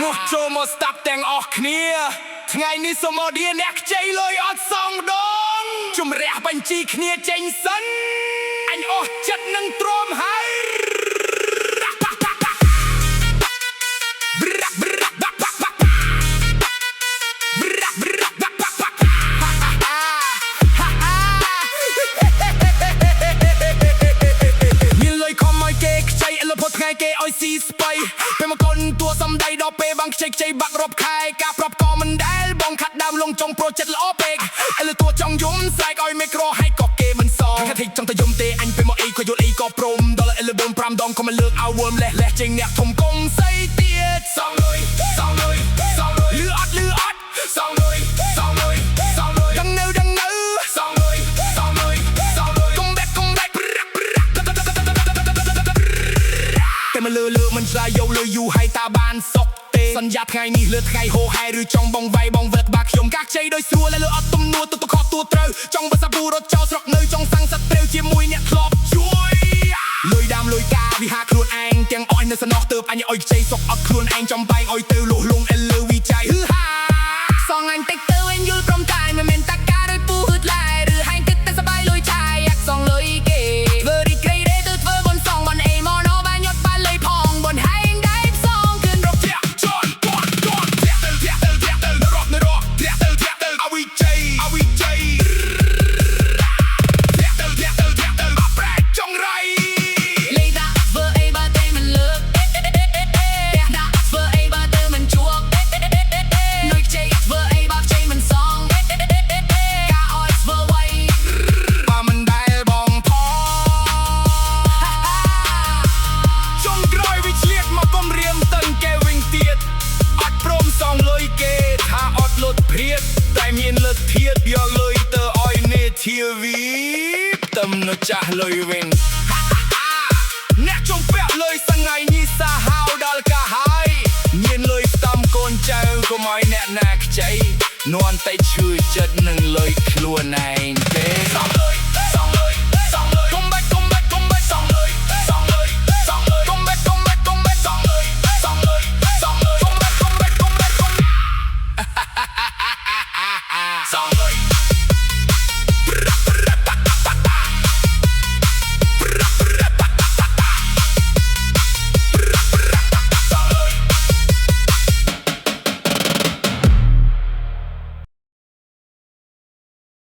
មកចូលមកស្ដាប់ទាំងអស់គ្នាថ្ងៃនេះសូមអរអ្នកខ្ចីលុយអត់សងដងជំរះបញ្ជីគ្នាចេញសិនអញអស់ចិត្តនឹងទ្រាំហើយថ្ងៃគេឲ្យស៊ីស្បៃពេលមកកូនតួសំដីដល់ពេលបងខ្ចីបាក់រាប់ខែការប្រាប់ក៏មិនដែលបងខាត់ដើមលងចុងប្រូចិត្តល្អពេកឥឡូវតួចង់យំស្រែកឲ្យមីក្រូហើយក៏គេមិនសងថាចង់ទៅយំទេអញពេលមកអីក៏យល់អីក៏ព្រមដល់ឥឡូវ4 5ដងក៏មិនលើកឲ្យវើមលេះចេញអ្នកធំកងស្អីទៀតសងលុយសងលុយសងលុយលឺអត់សងលុយសងលុយសងលុយដឹងនៅសងលុយសងលុយសងលុយកុំបែកតែមកលើមិនស្រាយយកលុយយូរហើយតាបានសុកទេសន្យាថ្ងៃនេះលើថ្ងៃហោហែឬចង់បងវាយបងវឹកបាក់ខ្ញុំកាខ្ចីដោយស្រួលលើអត់ទំនួលទៅខកទួត្រូវចង់បសាពូរត់ចោលស្រុកនៅចង់សាំងសត្វព្រៅជាមួយអ្នកធ្លាប់ជួយលុយដាមលុយកាវិហាខ្លួនឯងទាំងអស់នៅសំណោះទៅអញឲ្យខ្ចីសុកអត់ខ្លួនឯងចំបែងឲ្យទៅលុះលងឥឡូវវិច័យហឺហាសងអញតិចទៅអញយល់ព្រមតែមិនមែនតាការដោយពូហឺតឡាយឬហែងគិតតែសបាយលុយឆាយយ៉ាក់សងលុយគេធ្វើរីក្រៃរេទៅធ្វើបនសងបនអេម៉ណូបានយត់បានលុយផងបនហែងដែរផ្សងគឺរកជាជន់ពត់ទៅរកទៅអវិច័យអប្រែចងរៃលេដាធ្វើអីបើតែមិនលើកដាធ្វើអីបើតែមិនជួបនុយខ្ចីធ្វើអីបើខ្ចីមិនសងការអត់ធ្វើໄວបើមិនដែលបងផងចុងក្រោយវាឆ្លៀតមកកុំរៀមតឹងគេវិញទៀតអត់ព្រមសងលុយគេថាអត់លុតព្រាតតែមានលទ្ធភាពយកលុយទៅឲ្យនេធាវីតំណចាស់លុយវិញអ្នកចង់ពាក់លុយសងៃនេះសាហាវដល់កាហើយមានលុយតំកូនចៅកុំឲ្យអ្នកណាខ្ចីនន់តែឈឺចិត្តនឹងលុយខ្លួនឯង